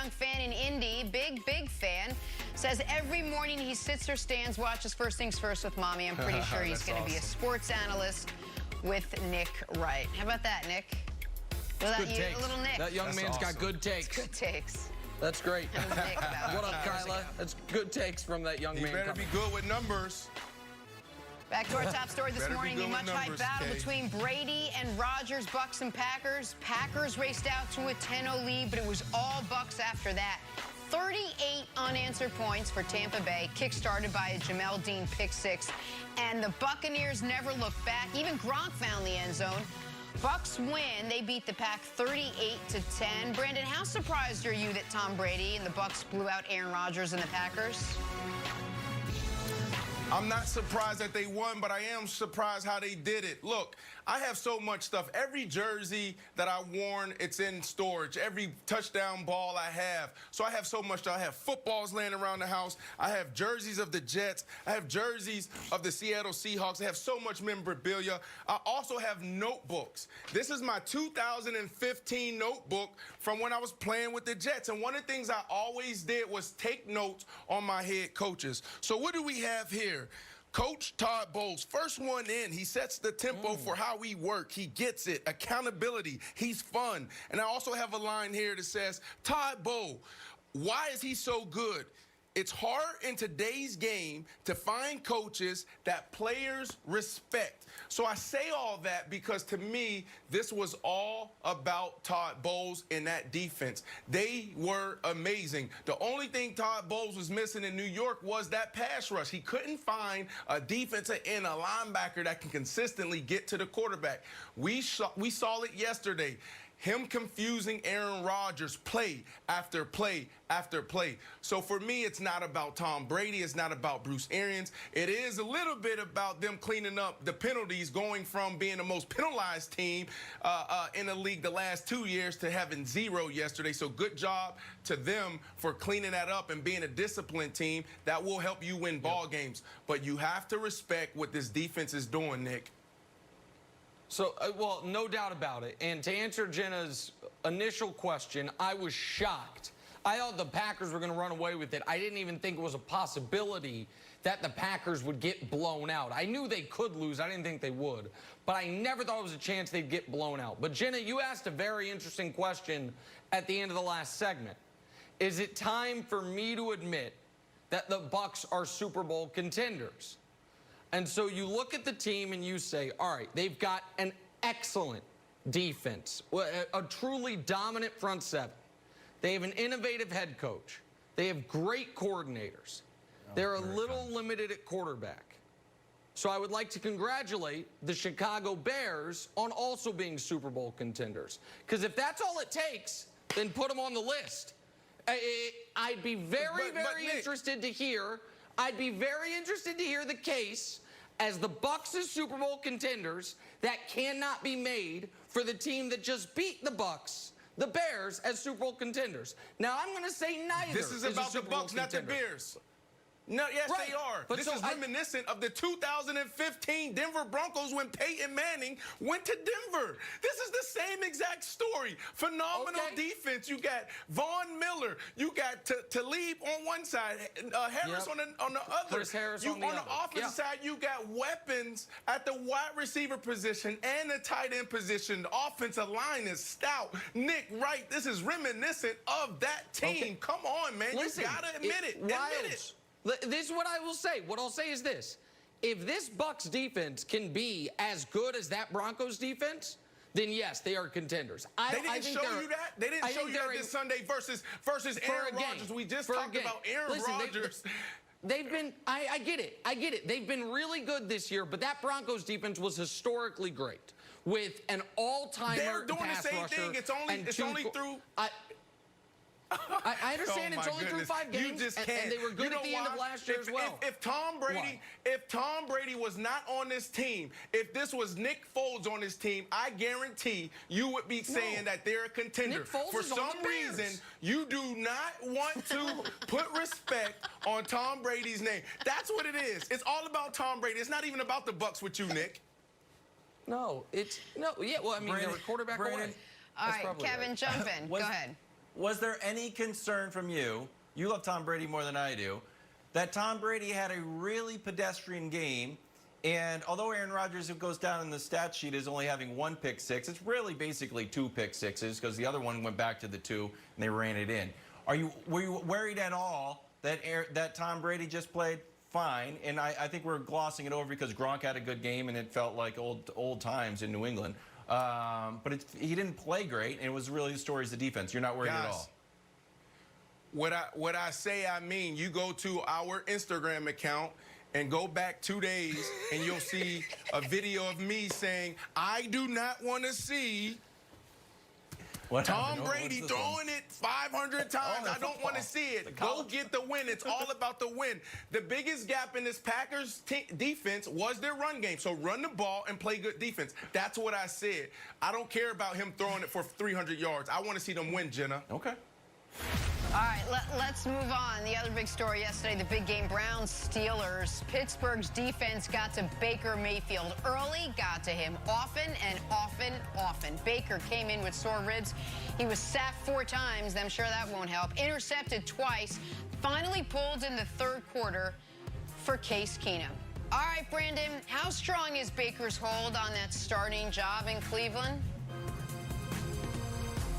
young fan in Indy, big fan, says every morning he sits or stands, watches First Things First with Mommy. I'm pretty sure he's going to be a sports analyst with Nick Wright. How about that, Nick? Was that you, a little Nick? That young man's got good takes. Good takes. That's great. That was Nick about What up, Kyla? That's good takes from that young man. You better be good with numbers. Back to our top story this morning, the much-hyped battle between Brady and Rodgers, Bucks and Packers. Packers raced out to a 10-0 lead, but it was all Bucks after that. 38 unanswered points for Tampa Bay, kick-started by a Jamel Dean pick-6. And the Buccaneers never looked back. Even Gronk found the end zone. Bucks win. They beat the Pack 38-10. Brandon, how surprised are you that Tom Brady and the Bucks blew out Aaron Rodgers and the Packers? I'm not surprised that they won, but I am surprised how they did it. Look, I have so much stuff. Every jersey that I worn, it's in storage. Every touchdown ball I have. So I have so much stuff. I have footballs laying around the house. I have jerseys of the Jets. I have jerseys of the Seattle Seahawks. I have so much memorabilia. I also have notebooks. This is my 2015 notebook from when I was playing with the Jets. And one of the things I always did was take notes on my head coaches. So what do we have here? Coach Todd Bowles, first one in. He sets the tempo for how we work. He gets it. Accountability. He's fun. And I also have a line here that says, Todd Bowles, why is he so good? It's hard in today's game to find coaches that players respect. So I say all that because, to me, this was all about Todd Bowles and that defense. They were amazing. The only thing Todd Bowles was missing in New York was that pass rush. He couldn't find a defensive end, a linebacker that can consistently get to the quarterback. We saw it yesterday. Him confusing Aaron Rodgers play after play after play. So for me, it's not about Tom Brady. It's not about Bruce Arians. It is a little bit about them cleaning up the penalties, going from being the most penalized team in the league the last 2 years to having 0 yesterday. So good job to them for cleaning that up and being a disciplined team that will help you win ball games. But you have to respect what this defense is doing, Nick. So, well, no doubt about it. And to answer Jenna's initial question, I was shocked. I thought the Packers were going to run away with it. I didn't even think it was a possibility that the Packers would get blown out. I knew they could lose. I didn't think they would. But I never thought it was a chance they'd get blown out. But, Jenna, you asked a very interesting question at the end of the last segment. Is it time for me to admit that the Bucs are Super Bowl contenders? And so you look at the team and you say, all right, they've got an excellent defense, a truly dominant front seven. They have an innovative head coach. They have great coordinators. They're a little limited at quarterback. So I would like to congratulate the Chicago Bears on also being Super Bowl contenders. Because if that's all it takes, then put them on the list. I'd be very interested to hear. I'd be very interested to hear the case as the Bucs as Super Bowl contenders that cannot be made for the team that just beat the Bucs, the Bears, as Super Bowl contenders. Now, I'm going to say neither. This is about the Bucs, not the Bears. No, yes, right. They are. But this is reminiscent of the 2015 Denver Broncos when Peyton Manning went to Denver. This is the same exact story. Phenomenal defense. You got Von Miller. You got Talib on one side, Harris on the other. Chris Harris on the other. On the offensive side, you got weapons at the wide receiver position and the tight end position. The offensive line is stout. Nick Wright, this is reminiscent of that team. Come on, man. Listen, you got to admit it. Admit it. This is what I will say. What I'll say is this. If this Bucs defense can be as good as that Broncos defense, then yes, they are contenders. They didn't show you that? They didn't show you that this Sunday versus Aaron Rodgers. We just talked about Aaron Rodgers. They've been, I get it. I get it. They've been really good this year, but that Broncos defense was historically great with an all-timer They're doing pass the same rusher thing. It's only through... I understand it's only through 5 games, and they were good at the end of last year as well. If Tom Brady was not on this team, if this was Nick Foles on this team, I guarantee you would be saying that they're a contender. Nick Foles For is on some the Bears. reason, you do not want to put respect on Tom Brady's name. That's what it is. It's all about Tom Brady. It's not even about the Bucs with you, Nick. No, it's no. Yeah, well, I mean, they're a quarterback away. All right, Kevin, jump in. Go ahead. was there any concern from you love Tom Brady more than I do, that Tom Brady had a really pedestrian game, and although Aaron Rodgers, who goes down in the stat sheet, is only having 1 pick six, it's really basically 2 pick sixes because the other one went back to the 2 and they ran it in. Were you worried at all that Tom Brady just played fine? And I think we're glossing it over because Gronk had a good game and it felt like old times in New England. But he didn't play great, and it was really the story is the defense. You're not worried at all. What I say, I mean. You go to our Instagram account and go back 2 days, and you'll see a video of me saying, I do not want to see Tom Brady throwing it 500 times. I don't want to see it. Go get the win. It's all about the win. The biggest gap in this Packers defense was their run game. So run the ball and play good defense. That's what I said. I don't care about him throwing it for 300 yards. I want to see them win, Jenna. Okay. All right, let's move on. The other big story yesterday, the big game, Browns-Steelers. Pittsburgh's defense got to Baker Mayfield early, got to him often and often. Baker came in with sore ribs. He was sacked 4 times. I'm sure that won't help. Intercepted twice. Finally pulled in the 3rd quarter for Case Keenum. All right, Brandon, how strong is Baker's hold on that starting job in Cleveland?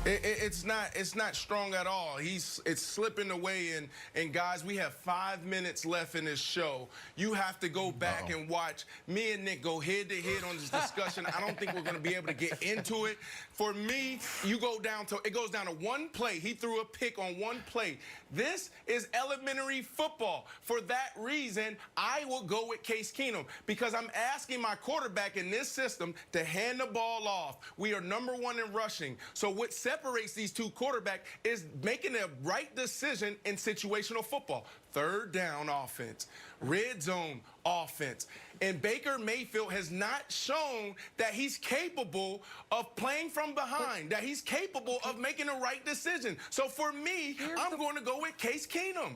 It's not strong at all. It's slipping away, and guys, we have 5 minutes left in this show. You have to go back and watch me and Nick go head to head on this discussion. I don't think we're going to be able to get into it. For me, it goes down to 1 play. He threw a pick on 1 play. This is elementary football. For that reason, I will go with Case Keenum because I'm asking my quarterback in this system to hand the ball off. We are #1 in rushing. So what separates these 2 quarterbacks is making the right decision in situational football. 3rd down offense, red zone offense. And Baker Mayfield has not shown that he's capable of playing from behind, that he's capable of making the right decision. So for me, I'm going to go with Case Keenum.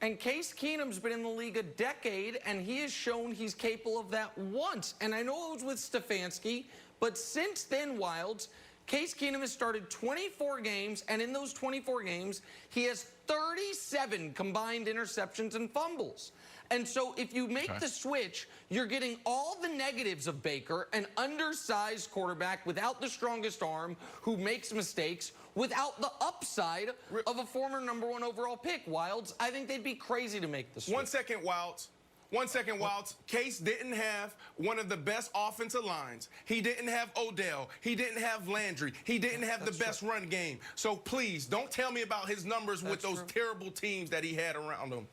And Case Keenum's been in the league a decade, and he has shown he's capable of that once. And I know it was with Stefanski, but since then, Wilds, Case Keenum has started 24 games, and in those 24 games, he has 37 combined interceptions and fumbles. And so if you make the switch, you're getting all the negatives of Baker, an undersized quarterback without the strongest arm who makes mistakes, without the upside of a former #1 overall pick. Wilds, I think they'd be crazy to make the switch. 1 second, Wilds. 1 second, Wilds. Case didn't have one of the best offensive lines. He didn't have Odell. He didn't have Landry. He didn't have the best run game. So please, don't tell me about his numbers with those terrible teams that he had around him.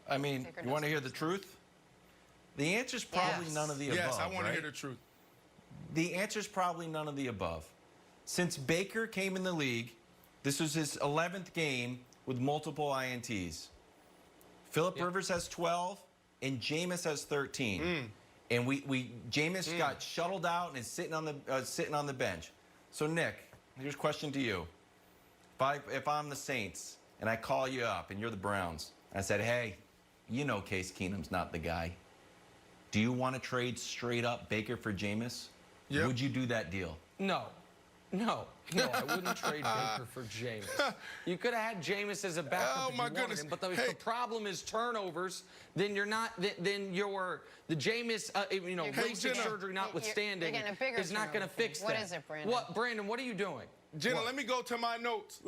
I mean, you want to hear the truth? The answer's probably none of the above. Yes, I want to right? hear the truth. The answer's probably none of the above. Since Baker came in the league, this was his 11th game with multiple INTs. Phillip Rivers has 12, and Jameis has 13. And Jameis got shuttled out and is sitting on the bench. So Nick, here's a question to you: If I'm the Saints and I call you up and you're the Browns, and I said, hey, you know Case Keenum's not the guy. Do you want to trade straight up Baker for Jameis? Yep. Would you do that deal? No, I wouldn't trade Baker for Jameis. You could have had Jameis as a backup if you wanted him, but if the problem is turnovers, then you're not. Then you're the Jameis, LASIK surgery notwithstanding, is not going to fix that. What is it, Brandon? Brandon, what are you doing? Jenna, let me go to my notes.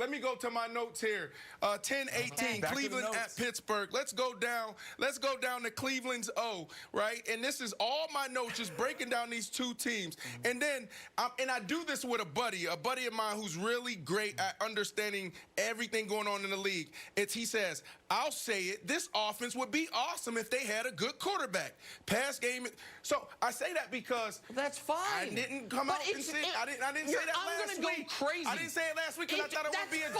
Here. 10-18, Cleveland at Pittsburgh. Let's go down to Cleveland's O, right? And this is all my notes, just breaking down these 2 teams. And then, and I do this with a buddy of mine who's really great at understanding everything going on in the league. He says, I'll say it, this offense would be awesome if they had a good quarterback. Pass game. So I say that because that's fine. I didn't come out and say I didn't say that last week. I didn't say it last week because I thought it would be a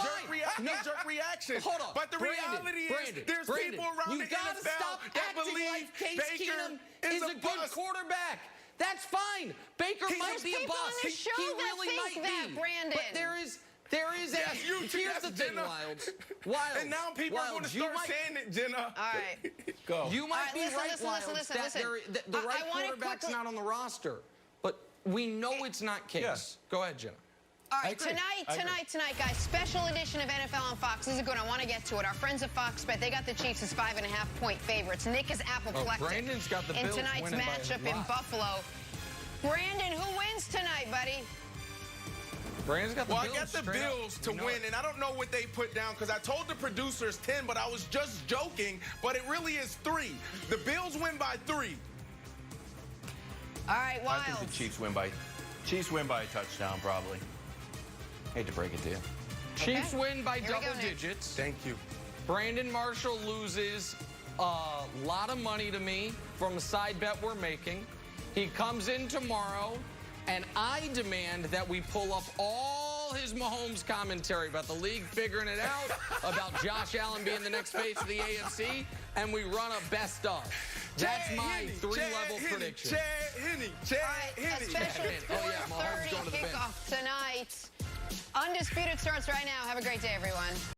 jerk reaction. Hold on. But the reality is there's people around the NFL that believe Case Baker Keenum is a good quarterback. That's fine. Baker might be a bust. He really might be. Brandon. But there is here's the thing, Wilds. And now people are going to start saying it, Jenna. All right. Go. You might be right, Wilds. The right quarterback's not on the roster. But we know it's not Case. Yes. Go ahead, Jenna. All right, tonight, guys, special edition of NFL on Fox. This is a good one. I want to get to it. Our friends at Fox Bet, they got the Chiefs as 5.5-point favorites. Nick is apoplectic. Brandon's got the in Bills tonight's winning matchup by a in lot. Buffalo. Brandon, who wins tonight, buddy? Brandon's got the Well, Bills. I got the straight up. Bills to We know win, it. and I don't know what they put down because I told the producers 10, but I was just joking. But it really is 3. The Bills win by 3. All right, I think Wilds. the Chiefs win by a touchdown, probably. Hate to break it to you. Chiefs win by Here we go, double Nick. digits. Thank you. Brandon Marshall loses a lot of money to me from a side bet we're making. He comes in tomorrow, and I demand that we pull up all his Mahomes commentary about the league figuring it out, about Josh Allen being the next face of the AFC, and we run a best of. That's my 3-level prediction. Chad Henne. Chad All right, a Henne. special Oh, yeah, Mahomes 4:30 going to the bench. kickoff tonight. Undisputed starts right now. Have a great day, everyone.